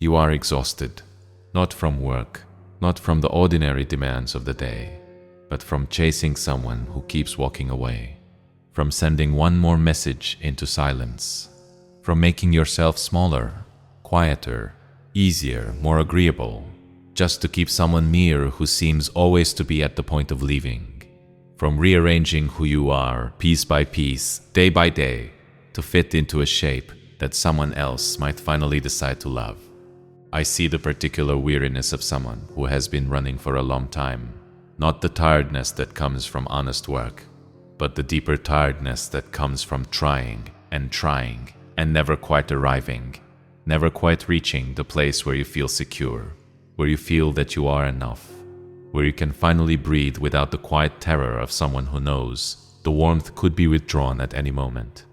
You are exhausted, not from work, not from the ordinary demands of the day, but from chasing someone who keeps walking away, from sending one more message into silence, from making yourself smaller, quieter, easier, more agreeable, just to keep someone near who seems always to be at the point of leaving, from rearranging who you are piece by piece, day by day, to fit into a shape that someone else might finally decide to love. I see the particular weariness of someone who has been running for a long time, not the tiredness that comes from honest work, but the deeper tiredness that comes from trying and never quite arriving, never quite reaching the place where you feel secure, where you feel that you are enough, where you can finally breathe without the quiet terror of someone who knows the warmth could be withdrawn at any moment.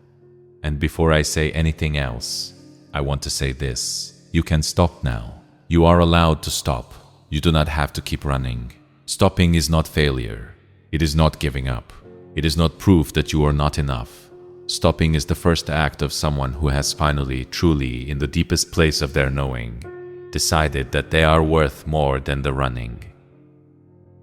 And before I say anything else, I want to say this. You can stop now. You are allowed to stop. You do not have to keep running. Stopping is not failure. It is not giving up. It is not proof that you are not enough. Stopping is the first act of someone who has finally, truly, in the deepest place of their knowing, decided that they are worth more than the running.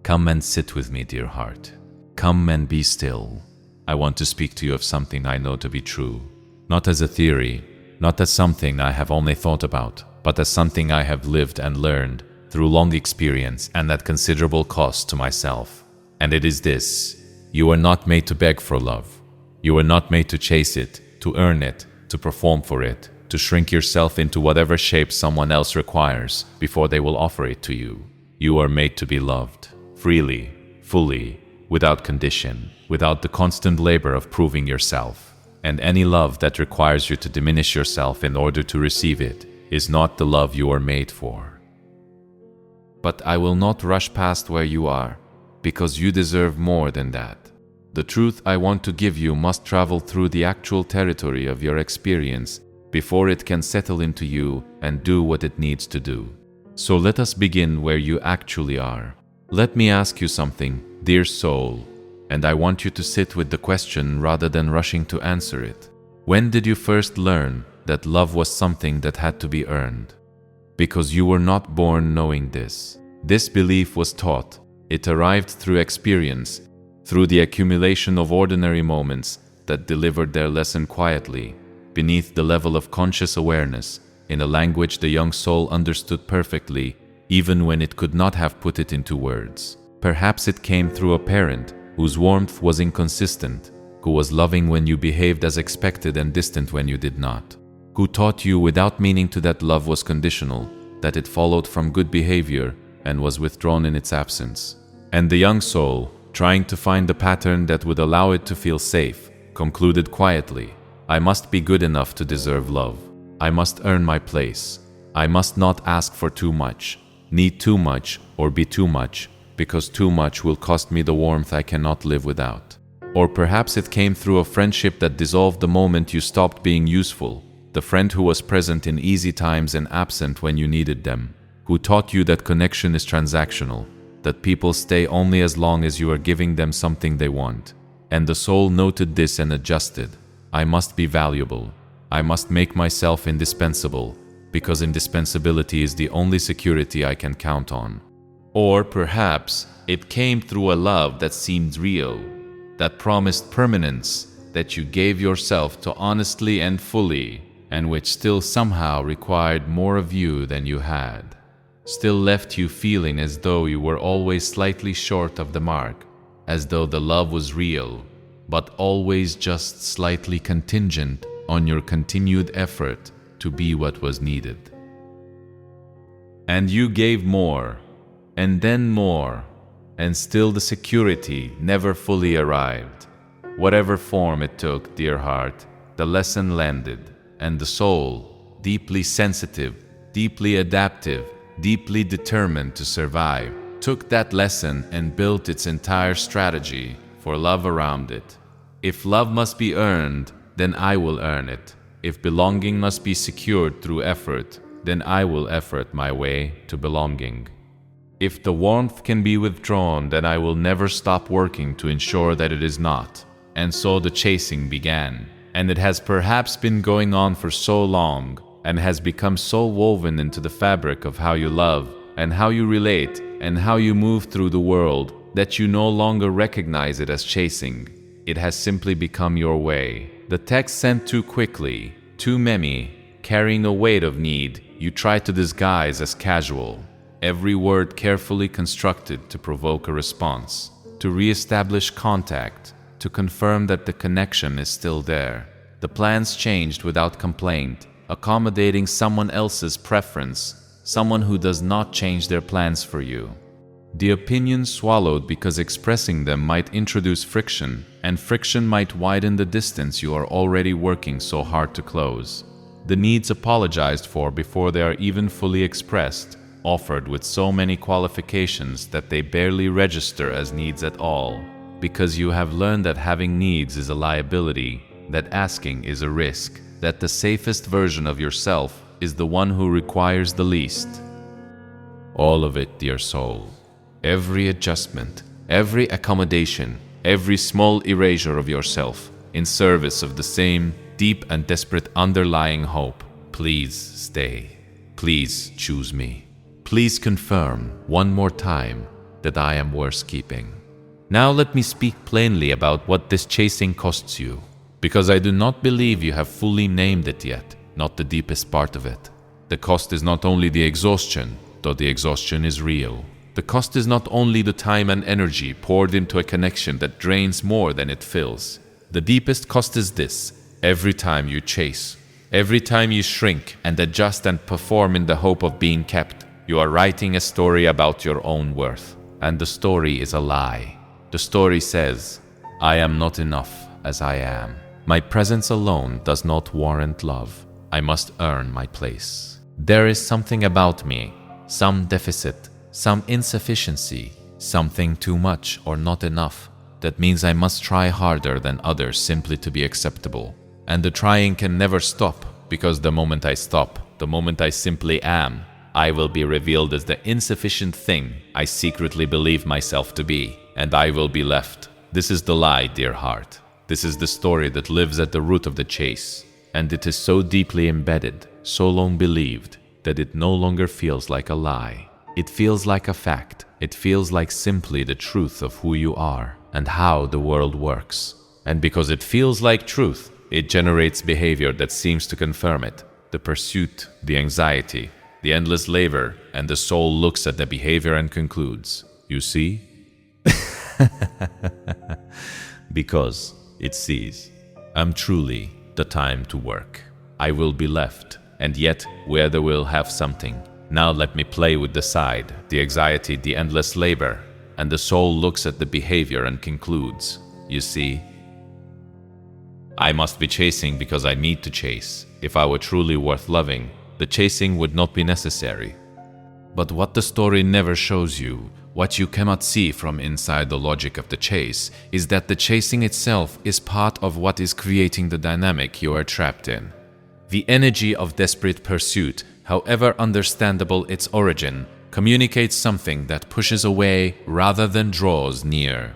Come and sit with me, dear heart. Come and be still. I want to speak to you of something I know to be true, not as a theory, not as something I have only thought about, but as something I have lived and learned through long experience and at considerable cost to myself. And it is this: you are not made to beg for love. You are not made to chase it, to earn it, to perform for it, to shrink yourself into whatever shape someone else requires before they will offer it to you. You are made to be loved, freely, fully, without condition, without the constant labor of proving yourself. And any love that requires you to diminish yourself in order to receive it is not the love you are made for. But I will not rush past where you are, because you deserve more than that. The truth I want to give you must travel through the actual territory of your experience before it can settle into you and do what it needs to do. So let us begin where you actually are. Let me ask you something, dear soul, and I want you to sit with the question rather than rushing to answer it. When did you first learn that love was something that had to be earned? Because you were not born knowing this. This belief was taught. It arrived through experience, through the accumulation of ordinary moments that delivered their lesson quietly, beneath the level of conscious awareness, in a language the young soul understood perfectly, even when it could not have put it into words. Perhaps it came through a parent whose warmth was inconsistent, who was loving when you behaved as expected and distant when you did not, who taught you without meaning to that love was conditional, that it followed from good behavior and was withdrawn in its absence. And the young soul, trying to find the pattern that would allow it to feel safe, concluded quietly, I must be good enough to deserve love. I must earn my place. I must not ask for too much, need too much, or be too much, because too much will cost me the warmth I cannot live without. Or perhaps it came through a friendship that dissolved the moment you stopped being useful, the friend who was present in easy times and absent when you needed them, who taught you that connection is transactional, that people stay only as long as you are giving them something they want. And the soul noted this and adjusted. I must be valuable. I must make myself indispensable, because indispensability is the only security I can count on. Or perhaps it came through a love that seemed real, that promised permanence, that you gave yourself to honestly and fully, and which still somehow required more of you than you had, still left you feeling as though you were always slightly short of the mark, as though the love was real, but always just slightly contingent on your continued effort to be what was needed. And you gave more, and then more, and still the security never fully arrived. Whatever form it took, dear heart, the lesson landed, and the soul, deeply sensitive, deeply adaptive, deeply determined to survive, took that lesson and built its entire strategy for love around it. If love must be earned, then I will earn it. If belonging must be secured through effort, then I will effort my way to belonging. If the warmth can be withdrawn, then I will never stop working to ensure that it is not. And so the chasing began, and it has perhaps been going on for so long and has become so woven into the fabric of how you love and how you relate and how you move through the world that you no longer recognize it as chasing. It has simply become your way. The text sent too quickly, too many, carrying a weight of need you try to disguise as casual. Every word carefully constructed to provoke a response, to re-establish contact, to confirm that the connection is still there. The plans changed without complaint, accommodating someone else's preference, someone who does not change their plans for you. The opinions swallowed because expressing them might introduce friction, and friction might widen the distance you are already working so hard to close. The needs apologized for before they are even fully expressed, offered with so many qualifications that they barely register as needs at all, because you have learned that having needs is a liability, that asking is a risk, that the safest version of yourself is the one who requires the least. All of it, dear soul. Every adjustment, every accommodation, every small erasure of yourself in service of the same deep and desperate underlying hope. Please stay. Please choose me. Please confirm one more time that I am worth keeping. Now let me speak plainly about what this chasing costs you, because I do not believe you have fully named it yet, not the deepest part of it. The cost is not only the exhaustion, though the exhaustion is real. The cost is not only the time and energy poured into a connection that drains more than it fills. The deepest cost is this: every time you chase, every time you shrink and adjust and perform in the hope of being kept, you are writing a story about your own worth. And the story is a lie. The story says, I am not enough as I am. My presence alone does not warrant love. I must earn my place. There is something about me, some deficit, some insufficiency, something too much or not enough, that means I must try harder than others simply to be acceptable. And the trying can never stop, because the moment I stop, the moment I simply am, I will be revealed as the insufficient thing I secretly believe myself to be, and I will be left. This is the lie, dear heart. This is the story that lives at the root of the chase, and it is so deeply embedded, so long believed, that it no longer feels like a lie. It feels like a fact. It feels like simply the truth of who you are and how the world works. And because it feels like truth, it generates behavior that seems to confirm it. The pursuit, the anxiety, the endless labor, and the soul looks at the behavior and concludes, you see? Because it sees, I'm truly the time to work. I will be left, and yet where they will have something. Now let me play with the side, the anxiety, the endless labor, and the soul looks at the behavior and concludes, you see? I must be chasing because I need to chase. If I were truly worth loving, the chasing would not be necessary. But what the story never shows you, what you cannot see from inside the logic of the chase, is that the chasing itself is part of what is creating the dynamic you are trapped in. The energy of desperate pursuit, however understandable its origin, communicates something that pushes away rather than draws near.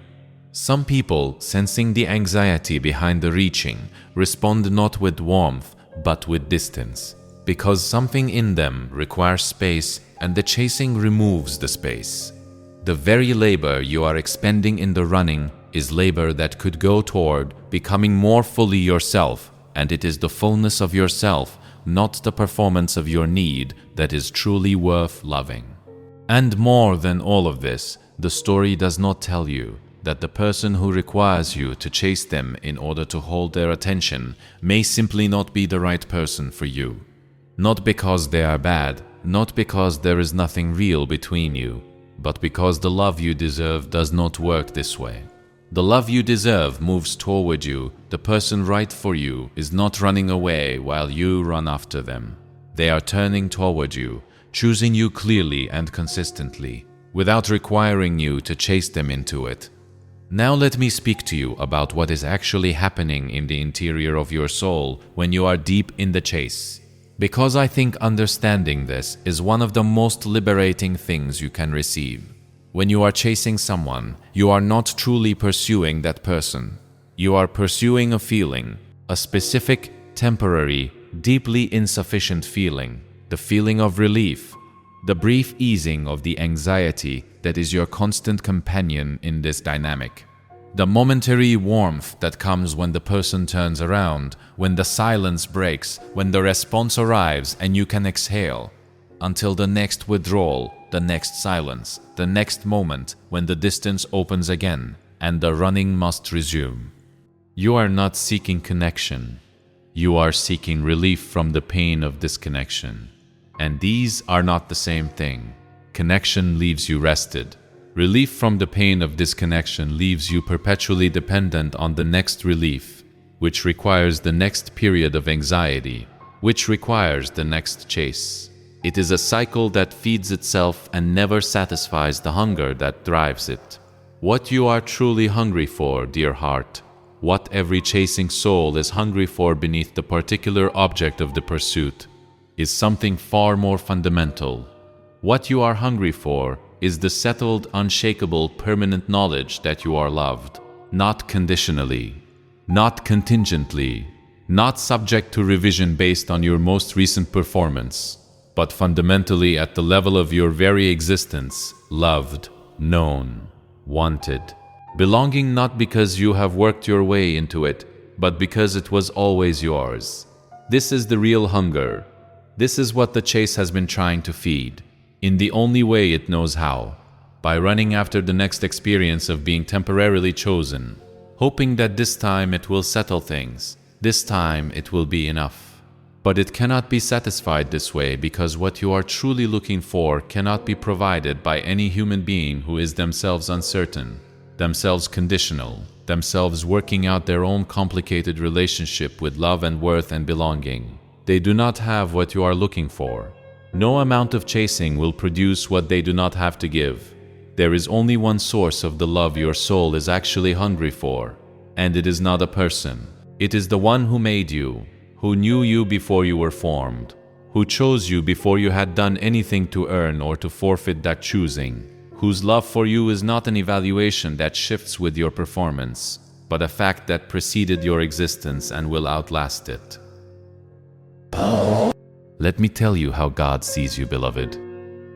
Some people, sensing the anxiety behind the reaching, respond not with warmth but with distance, because something in them requires space and the chasing removes the space. The very labor you are expending in the running is labor that could go toward becoming more fully yourself, and it is the fullness of yourself, not the performance of your need, that is truly worth loving. And more than all of this, the story does not tell you that the person who requires you to chase them in order to hold their attention may simply not be the right person for you. Not because they are bad, not because there is nothing real between you, but because the love you deserve does not work this way. The love you deserve moves toward you. The person right for you is not running away while you run after them. They are turning toward you, choosing you clearly and consistently, without requiring you to chase them into it. Now let me speak to you about what is actually happening in the interior of your soul when you are deep in the chase. Because I think understanding this is one of the most liberating things you can receive. When you are chasing someone, you are not truly pursuing that person. You are pursuing a feeling, a specific, temporary, deeply insufficient feeling, the feeling of relief, the brief easing of the anxiety that is your constant companion in this dynamic. The momentary warmth that comes when the person turns around, when the silence breaks, when the response arrives and you can exhale, until the next withdrawal, the next silence, the next moment when the distance opens again and the running must resume. You are not seeking connection. You are seeking relief from the pain of disconnection. And these are not the same thing. Connection leaves you rested. Relief from the pain of disconnection leaves you perpetually dependent on the next relief, which requires the next period of anxiety, which requires the next chase. It is a cycle that feeds itself and never satisfies the hunger that drives it. What you are truly hungry for, dear heart, what every chasing soul is hungry for beneath the particular object of the pursuit, is something far more fundamental. What you are hungry for is the settled, unshakable, permanent knowledge that you are loved, not conditionally, not contingently, not subject to revision based on your most recent performance, but fundamentally at the level of your very existence, loved, known, wanted, belonging not because you have worked your way into it, but because it was always yours. This is the real hunger. This is what the chase has been trying to feed, in the only way it knows how, by running after the next experience of being temporarily chosen, hoping that this time it will settle things, this time it will be enough. But it cannot be satisfied this way because what you are truly looking for cannot be provided by any human being who is themselves uncertain, themselves conditional, themselves working out their own complicated relationship with love and worth and belonging. They do not have what you are looking for. No amount of chasing will produce what they do not have to give. There is only one source of the love your soul is actually hungry for, and it is not a person. It is the one who made you, who knew you before you were formed, who chose you before you had done anything to earn or to forfeit that choosing, whose love for you is not an evaluation that shifts with your performance, but a fact that preceded your existence and will outlast it. Let me tell you how God sees you, beloved.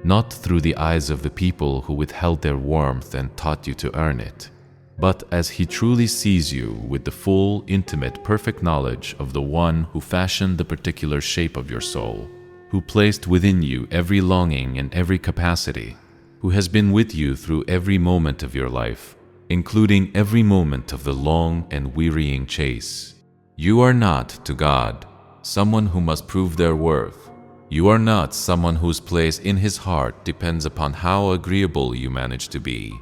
Not through the eyes of the people who withheld their warmth and taught you to earn it, but as He truly sees you with the full, intimate, perfect knowledge of the one who fashioned the particular shape of your soul, who placed within you every longing and every capacity, who has been with you through every moment of your life, including every moment of the long and wearying chase. You are not, to God, someone who must prove their worth. You are not someone whose place in His heart depends upon how agreeable you manage to be,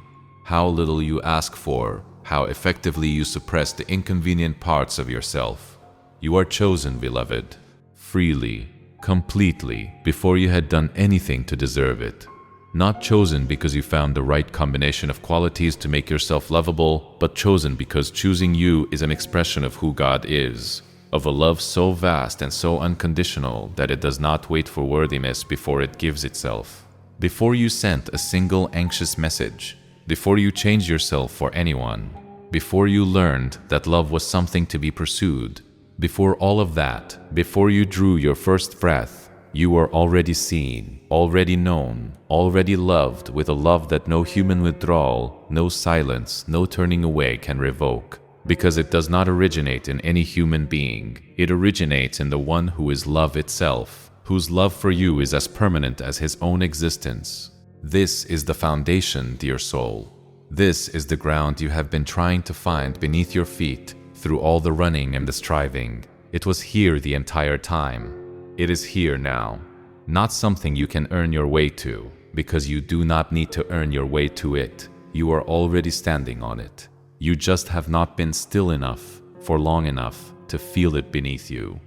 how little you ask for, how effectively you suppress the inconvenient parts of yourself. You are chosen, beloved, freely, completely, before you had done anything to deserve it. Not chosen because you found the right combination of qualities to make yourself lovable, but chosen because choosing you is an expression of who God is, of a love so vast and so unconditional that it does not wait for worthiness before it gives itself. Before you sent a single anxious message, before you changed yourself for anyone, before you learned that love was something to be pursued, before all of that, before you drew your first breath, you were already seen, already known, already loved with a love that no human withdrawal, no silence, no turning away can revoke. Because it does not originate in any human being. It originates in the one who is love itself, whose love for you is as permanent as His own existence. This is the foundation, dear soul. This is the ground you have been trying to find beneath your feet through all the running and the striving. It was here the entire time. It is here now. Not something you can earn your way to, because you do not need to earn your way to it. You are already standing on it. You just have not been still enough for long enough to feel it beneath you.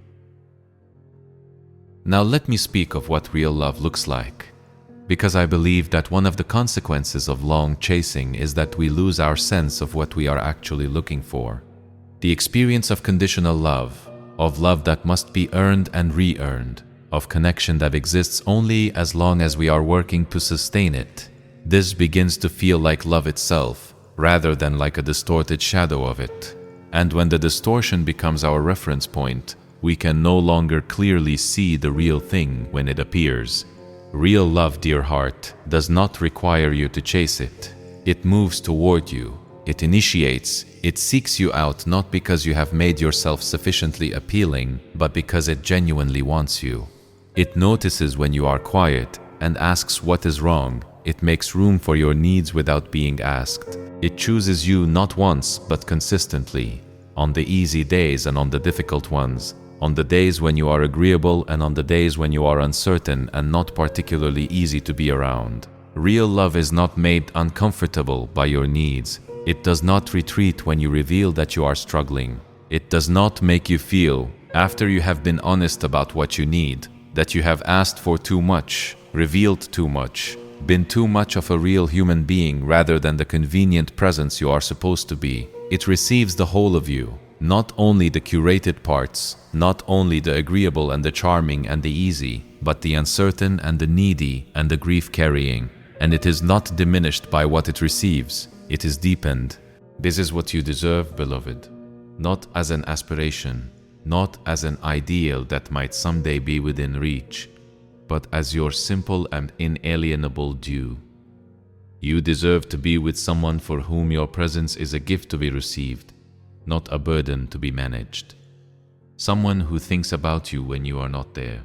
Now let me speak of what real love looks like, because I believe that one of the consequences of long chasing is that we lose our sense of what we are actually looking for. The experience of conditional love, of love that must be earned and re-earned, of connection that exists only as long as we are working to sustain it. This begins to feel like love itself, rather than like a distorted shadow of it. And when the distortion becomes our reference point, we can no longer clearly see the real thing when it appears. Real love, dear heart, does not require you to chase it. It moves toward you. It initiates. It seeks you out not because you have made yourself sufficiently appealing, but because it genuinely wants you. It notices when you are quiet and asks what is wrong. It makes room for your needs without being asked. It chooses you not once, but consistently, on the easy days and on the difficult ones, on the days when you are agreeable and on the days when you are uncertain and not particularly easy to be around. Real love is not made uncomfortable by your needs. It does not retreat when you reveal that you are struggling. It does not make you feel, after you have been honest about what you need, that you have asked for too much, revealed too much, been too much of a real human being rather than the convenient presence you are supposed to be. It receives the whole of you, not only the curated parts, not only the agreeable and the charming and the easy, but the uncertain and the needy and the grief-carrying. And it is not diminished by what it receives. It is deepened. This is what you deserve, beloved, not as an aspiration, not as an ideal that might someday be within reach, but as your simple and inalienable due. You deserve to be with someone for whom your presence is a gift to be received, not a burden to be managed. Someone who thinks about you when you are not there.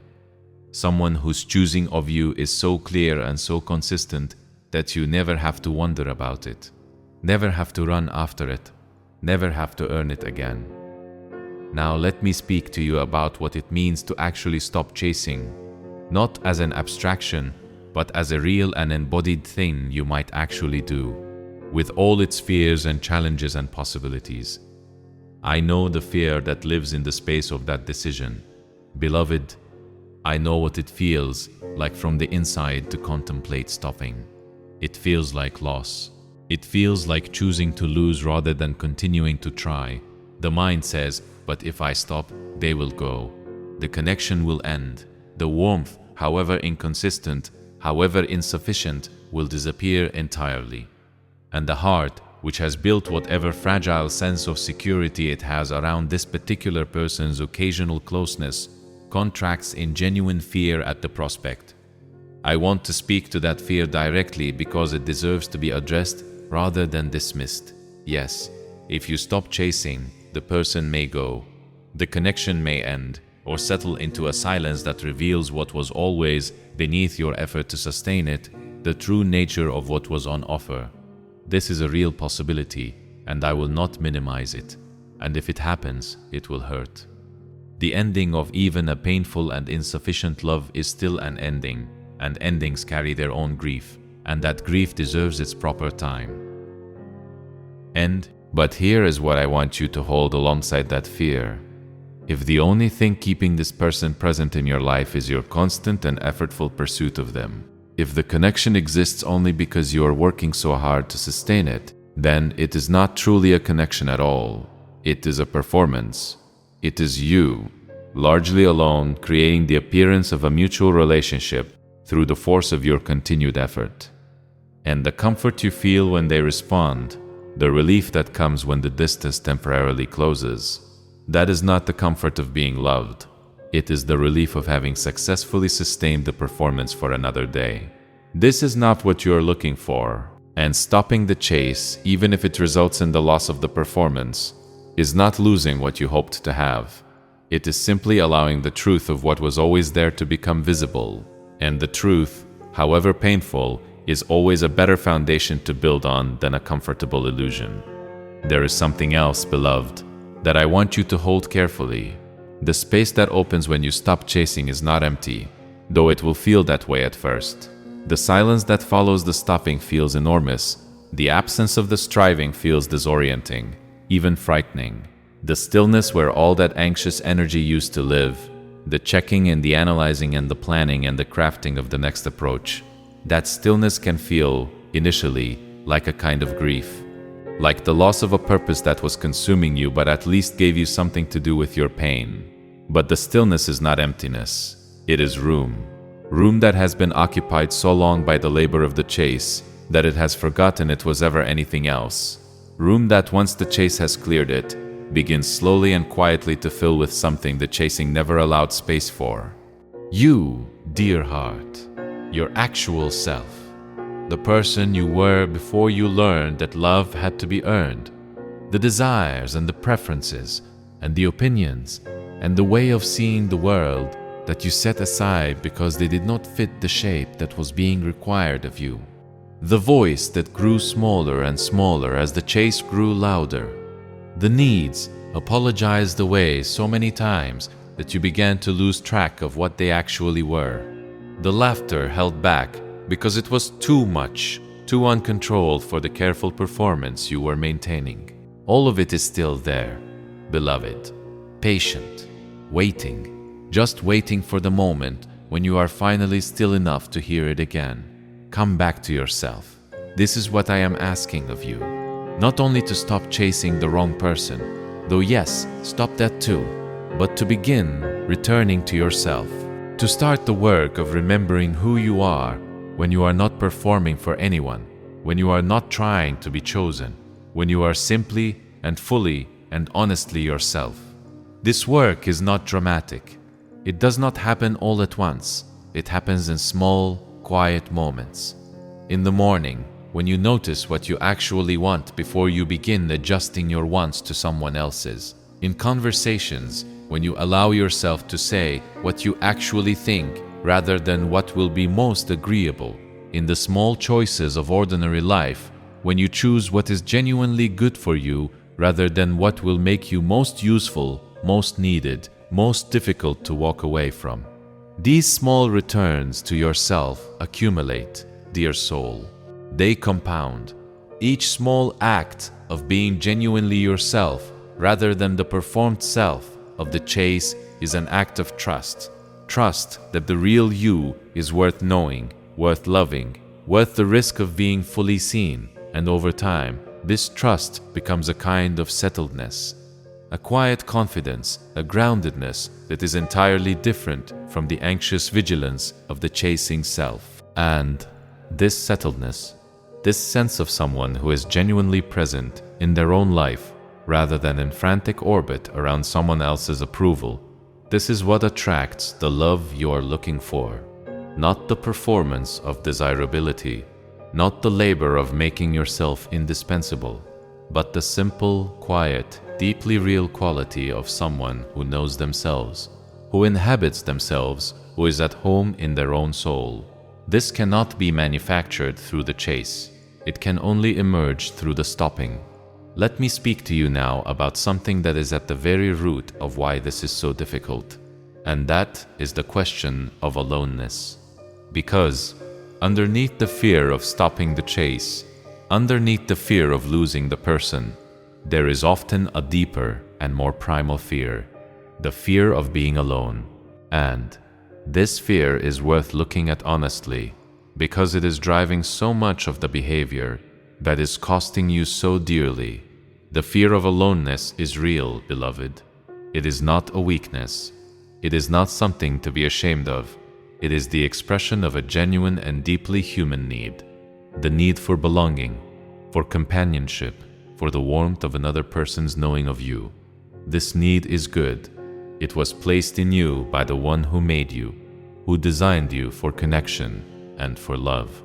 Someone whose choosing of you is so clear and so consistent that you never have to wonder about it, never have to run after it, never have to earn it again. Now let me speak to you about what it means to actually stop chasing, not as an abstraction, but as a real and embodied thing you might actually do, with all its fears and challenges and possibilities. I know the fear that lives in the space of that decision. Beloved, I know what it feels like from the inside to contemplate stopping. It feels like loss. It feels like choosing to lose rather than continuing to try. The mind says, but if I stop, they will go. The connection will end. The warmth, however inconsistent, however insufficient, will disappear entirely. And the heart, which has built whatever fragile sense of security it has around this particular person's occasional closeness, contracts in genuine fear at the prospect. I want to speak to that fear directly because it deserves to be addressed rather than dismissed. Yes, if you stop chasing, the person may go, the connection may end, or settle into a silence that reveals what was always beneath your effort to sustain it, the true nature of what was on offer. This is a real possibility, and I will not minimize it. And if it happens, it will hurt. The ending of even a painful and insufficient love is still an ending, and endings carry their own grief, and that grief deserves its proper time. But here is what I want you to hold alongside that fear. If the only thing keeping this person present in your life is your constant and effortful pursuit of them, if the connection exists only because you are working so hard to sustain it, then it is not truly a connection at all. It is a performance. It is you, largely alone, creating the appearance of a mutual relationship through the force of your continued effort. And the comfort you feel when they respond, the relief that comes when the distance temporarily closes, that is not the comfort of being loved. It is the relief of having successfully sustained the performance for another day. This is not what you are looking for, and stopping the chase, even if it results in the loss of the performance, is not losing what you hoped to have. It is simply allowing the truth of what was always there to become visible, and the truth, however painful, is always a better foundation to build on than a comfortable illusion. There is something else, beloved, that I want you to hold carefully. The space that opens when you stop chasing is not empty, though it will feel that way at first. The silence that follows the stopping feels enormous. The absence of the striving feels disorienting, even frightening. The stillness where all that anxious energy used to live, the checking and the analyzing and the planning and the crafting of the next approach, that stillness can feel, initially, like a kind of grief. Like the loss of a purpose that was consuming you but at least gave you something to do with your pain. But the stillness is not emptiness. It is room. Room that has been occupied so long by the labor of the chase that it has forgotten it was ever anything else. Room that once the chase has cleared it, begins slowly and quietly to fill with something the chasing never allowed space for. You, dear heart, your actual self, the person you were before you learned that love had to be earned, the desires and the preferences and the opinions and the way of seeing the world that you set aside because they did not fit the shape that was being required of you. The voice that grew smaller and smaller as the chase grew louder. The needs apologized away so many times that you began to lose track of what they actually were. The laughter held back because it was too much, too uncontrolled for the careful performance you were maintaining. All of it is still there, beloved, patient, waiting, just waiting for the moment when you are finally still enough to hear it again. Come back to yourself. This is what I am asking of you. Not only to stop chasing the wrong person, though yes, stop that too, but to begin returning to yourself. To start the work of remembering who you are when you are not performing for anyone, when you are not trying to be chosen, when you are simply and fully and honestly yourself. This work is not dramatic. It does not happen all at once. It happens in small, quiet moments. In the morning, when you notice what you actually want before you begin adjusting your wants to someone else's. In conversations, when you allow yourself to say what you actually think rather than what will be most agreeable. In the small choices of ordinary life, when you choose what is genuinely good for you rather than what will make you most useful, most needed, most difficult to walk away from. These small returns to yourself accumulate, dear soul. They compound. Each small act of being genuinely yourself rather than the performed self of the chase is an act of trust. Trust that the real you is worth knowing, worth loving, worth the risk of being fully seen, and over time, this trust becomes a kind of settledness, a quiet confidence, a groundedness that is entirely different from the anxious vigilance of the chasing self. And this settledness, this sense of someone who is genuinely present in their own life rather than in frantic orbit around someone else's approval, this is what attracts the love you are looking for. Not the performance of desirability, not the labor of making yourself indispensable, but the simple, quiet, deeply real quality of someone who knows themselves, who inhabits themselves, who is at home in their own soul. This cannot be manufactured through the chase. It can only emerge through the stopping. Let me speak to you now about something that is at the very root of why this is so difficult, and that is the question of aloneness. Because underneath the fear of stopping the chase, underneath the fear of losing the person, there is often a deeper and more primal fear, the fear of being alone. And this fear is worth looking at honestly, because it is driving so much of the behavior that is costing you so dearly. The fear of aloneness is real, beloved. It is not a weakness. It is not something to be ashamed of. It is the expression of a genuine and deeply human need. The need for belonging, for companionship, for the warmth of another person's knowing of you. This need is good. It was placed in you by the one who made you, who designed you for connection and for love.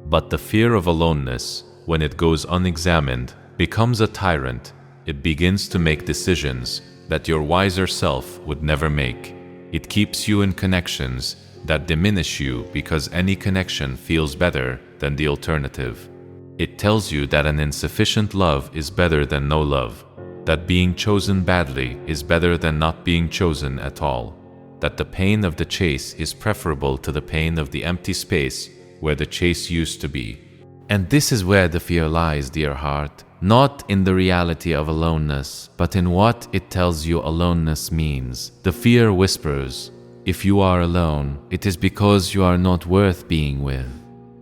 But the fear of aloneness, when it goes unexamined, becomes a tyrant. It begins to make decisions that your wiser self would never make. It keeps you in connections that diminish you because any connection feels better than the alternative. It tells you that an insufficient love is better than no love, that being chosen badly is better than not being chosen at all, that the pain of the chase is preferable to the pain of the empty space where the chase used to be. And this is where the fear lies, dear heart, not in the reality of aloneness, but in what it tells you aloneness means. The fear whispers, if you are alone, it is because you are not worth being with.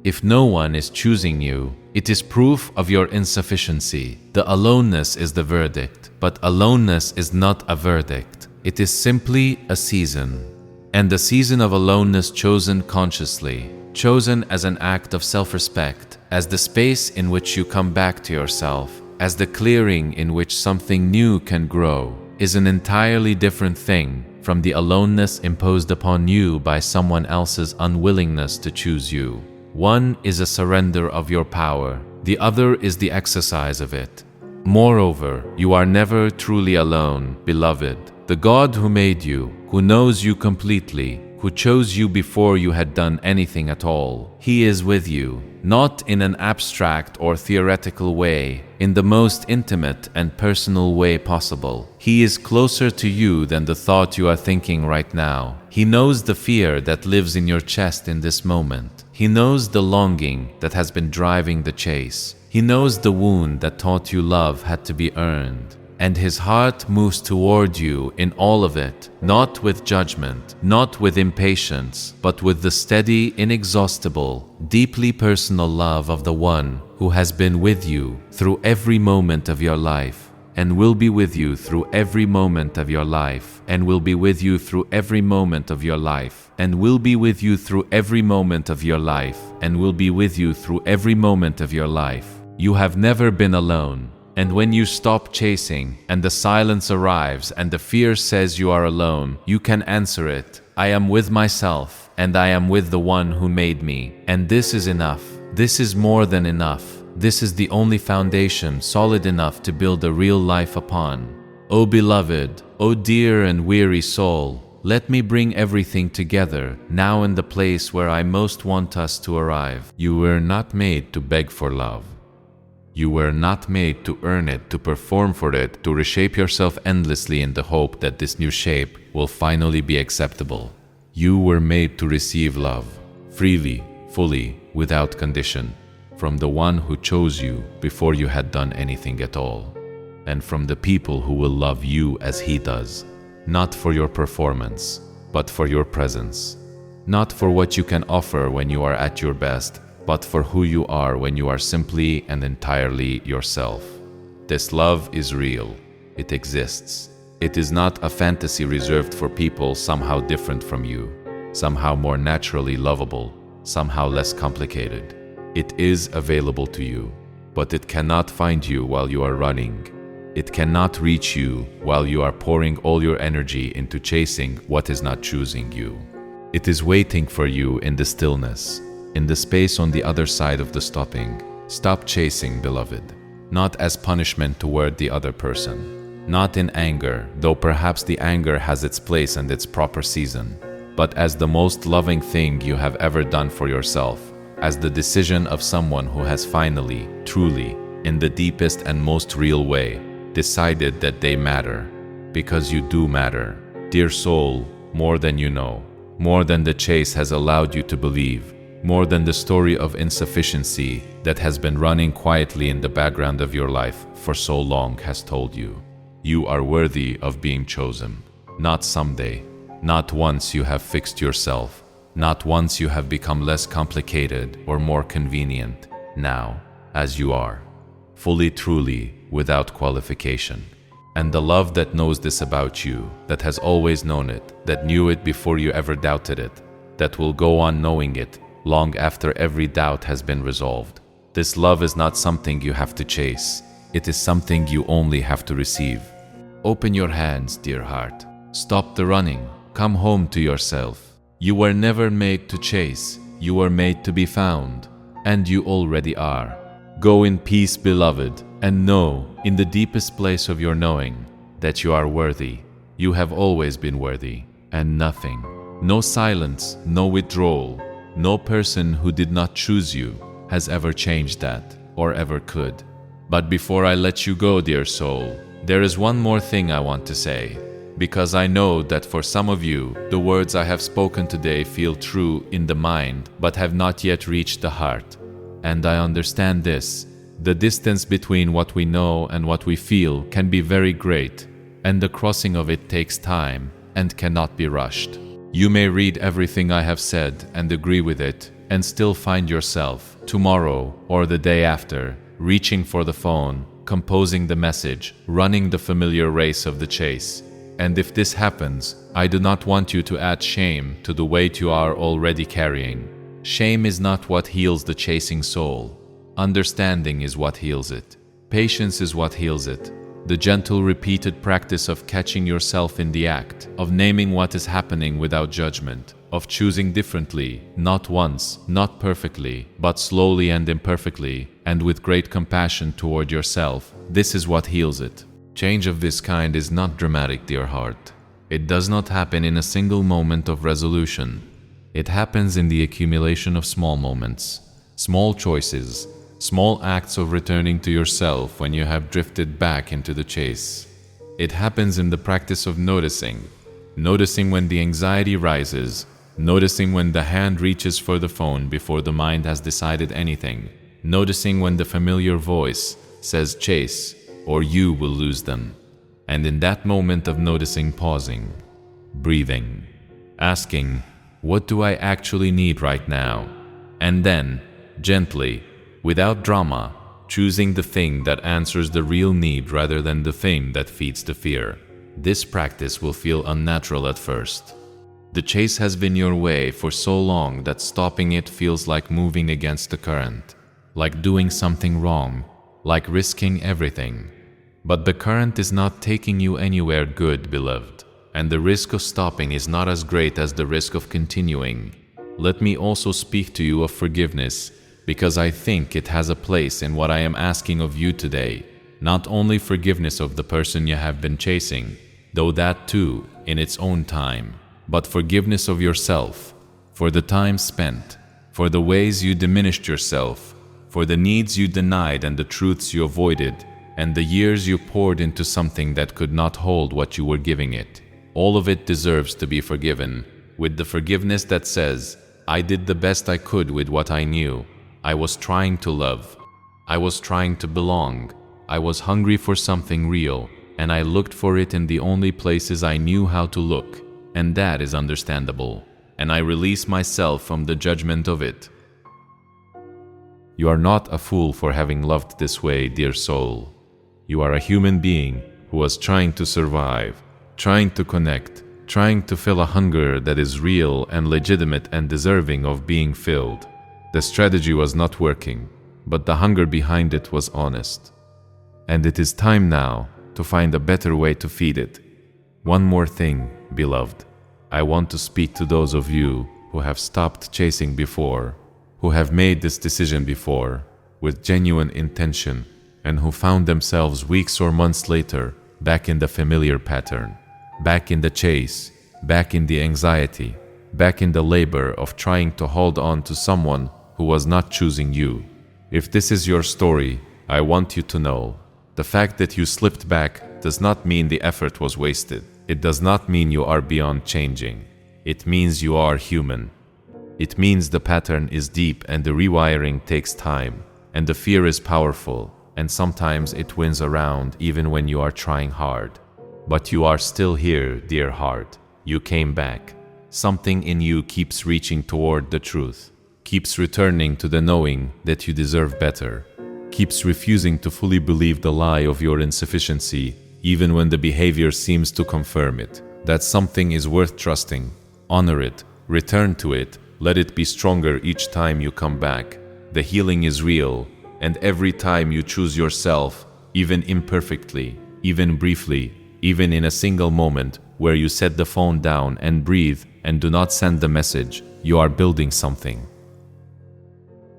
If no one is choosing you, it is proof of your insufficiency. The aloneness is the verdict, but aloneness is not a verdict. It is simply a season. And the season of aloneness chosen consciously, chosen as an act of self-respect, as the space in which you come back to yourself, as the clearing in which something new can grow, is an entirely different thing from the aloneness imposed upon you by someone else's unwillingness to choose you. One is a surrender of your power, the other is the exercise of it. Moreover, you are never truly alone, beloved. The God who made you, who knows you completely, who chose you before you had done anything at all, He is with you, not in an abstract or theoretical way, in the most intimate and personal way possible. He is closer to you than the thought you are thinking right now. He knows the fear that lives in your chest in this moment. He knows the longing that has been driving the chase. He knows the wound that taught you love had to be earned. And His heart moves toward you in all of it, not with judgment, not with impatience, but with the steady, inexhaustible, deeply personal love of the one who has been with you through every moment of your life, and will be with you through every moment of your life, and will be with you through every moment of your life, and will be with you through every moment of your life, and will be with you through every moment of your life. You have never been alone. And when you stop chasing, and the silence arrives, and the fear says you are alone, you can answer it. I am with myself, and I am with the one who made me. And this is enough. This is more than enough. This is the only foundation solid enough to build a real life upon. O beloved, O dear and weary soul, let me bring everything together, now in the place where I most want us to arrive. You were not made to beg for love. You were not made to earn it, to perform for it, to reshape yourself endlessly in the hope that this new shape will finally be acceptable. You were made to receive love, freely, fully, without condition, from the one who chose you before you had done anything at all, and from the people who will love you as He does, not for your performance, but for your presence, not for what you can offer when you are at your best, but for who you are when you are simply and entirely yourself. This love is real. It exists. It is not a fantasy reserved for people somehow different from you, somehow more naturally lovable, somehow less complicated. It is available to you, but it cannot find you while you are running. It cannot reach you while you are pouring all your energy into chasing what is not choosing you. It is waiting for you in the stillness, in the space on the other side of the stopping. Stop chasing, beloved, not as punishment toward the other person, not in anger, though perhaps the anger has its place and its proper season, but as the most loving thing you have ever done for yourself, as the decision of someone who has finally, truly, in the deepest and most real way, decided that they matter, because you do matter, dear soul, more than you know, more than the chase has allowed you to believe, more than the story of insufficiency that has been running quietly in the background of your life for so long has told you. You are worthy of being chosen, not someday, not once you have fixed yourself, not once you have become less complicated or more convenient, now, as you are, fully, truly, without qualification. And the love that knows this about you, that has always known it, that knew it before you ever doubted it, that will go on knowing it, long after every doubt has been resolved. This love is not something you have to chase. It is something you only have to receive. Open your hands, dear heart. Stop the running. Come home to yourself. You were never made to chase. You were made to be found. And you already are. Go in peace, beloved, and know, in the deepest place of your knowing, that you are worthy. You have always been worthy, and nothing, no silence, no withdrawal, no person who did not choose you has ever changed that, or ever could. But before I let you go, dear soul, there is one more thing I want to say, because I know that for some of you, the words I have spoken today feel true in the mind, but have not yet reached the heart. And I understand this. The distance between what we know and what we feel can be very great, and the crossing of it takes time and cannot be rushed. You may read everything I have said and agree with it, and still find yourself, tomorrow or the day after, reaching for the phone, composing the message, running the familiar race of the chase. And if this happens, I do not want you to add shame to the weight you are already carrying. Shame is not what heals the chasing soul. Understanding is what heals it. Patience is what heals it. The gentle, repeated practice of catching yourself in the act, of naming what is happening without judgment, of choosing differently, not once, not perfectly, but slowly and imperfectly, and with great compassion toward yourself. This is what heals it. Change of this kind is not dramatic, dear heart. It does not happen in a single moment of resolution. It happens in the accumulation of small moments, small choices, small acts of returning to yourself when you have drifted back into the chase. It happens in the practice of noticing when the anxiety rises, noticing when the hand reaches for the phone before the mind has decided anything, noticing when the familiar voice says chase or you will lose them. And in that moment of noticing, pausing, breathing, asking, what do I actually need right now? And then, gently, without drama, choosing the thing that answers the real need rather than the thing that feeds the fear. This practice will feel unnatural at first. The chase has been your way for so long that stopping it feels like moving against the current, like doing something wrong, like risking everything. But the current is not taking you anywhere good, beloved, and the risk of stopping is not as great as the risk of continuing. Let me also speak to you of forgiveness, because I think it has a place in what I am asking of you today. Not only forgiveness of the person you have been chasing, though that too, in its own time, but forgiveness of yourself, for the time spent, for the ways you diminished yourself, for the needs you denied and the truths you avoided, and the years you poured into something that could not hold what you were giving it. All of it deserves to be forgiven, with the forgiveness that says, I did the best I could with what I knew. I was trying to love. I was trying to belong. I was hungry for something real, and I looked for it in the only places I knew how to look, and that is understandable. And I release myself from the judgment of it. You are not a fool for having loved this way, dear soul. You are a human being who was trying to survive, trying to connect, trying to fill a hunger that is real and legitimate and deserving of being filled. The strategy was not working, but the hunger behind it was honest. And it is time now to find a better way to feed it. One more thing, beloved. I want to speak to those of you who have stopped chasing before, who have made this decision before, with genuine intention, and who found themselves weeks or months later back in the familiar pattern, back in the chase, back in the anxiety, back in the labor of trying to hold on to someone who was not choosing you. If this is your story, I want you to know, the fact that you slipped back does not mean the effort was wasted. It does not mean you are beyond changing. It means you are human. It means the pattern is deep and the rewiring takes time, and the fear is powerful, and sometimes it wins around even when you are trying hard. But you are still here, dear heart. You came back. Something in you keeps reaching toward the truth, keeps returning to the knowing that you deserve better, keeps refusing to fully believe the lie of your insufficiency, even when the behavior seems to confirm it. That something is worth trusting. Honor it, return to it, let it be stronger each time you come back. The healing is real, and every time you choose yourself, even imperfectly, even briefly, even in a single moment where you set the phone down and breathe and do not send the message, you are building something.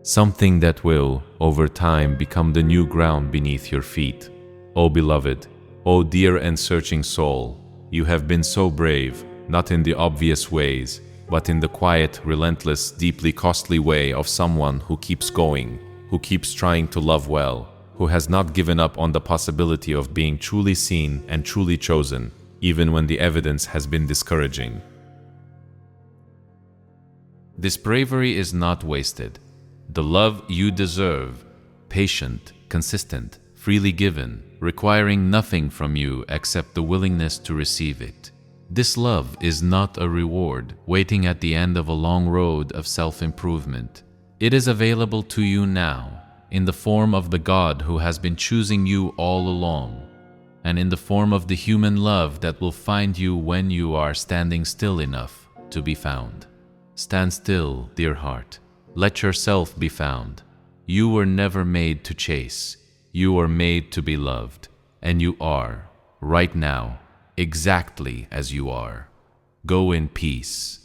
Something that will, over time, become the new ground beneath your feet. Oh beloved, oh dear and searching soul, you have been so brave, not in the obvious ways, but in the quiet, relentless, deeply costly way of someone who keeps going, who keeps trying to love well, who has not given up on the possibility of being truly seen and truly chosen, even when the evidence has been discouraging. This bravery is not wasted. The love you deserve, patient, consistent, freely given, requiring nothing from you except the willingness to receive it. This love is not a reward waiting at the end of a long road of self-improvement. It is available to you now, in the form of the God who has been choosing you all along, and in the form of the human love that will find you when you are standing still enough to be found. Stand still, dear heart. Let yourself be found. You were never made to chase. You are made to be loved, and you are, right now, exactly as you are. Go in peace.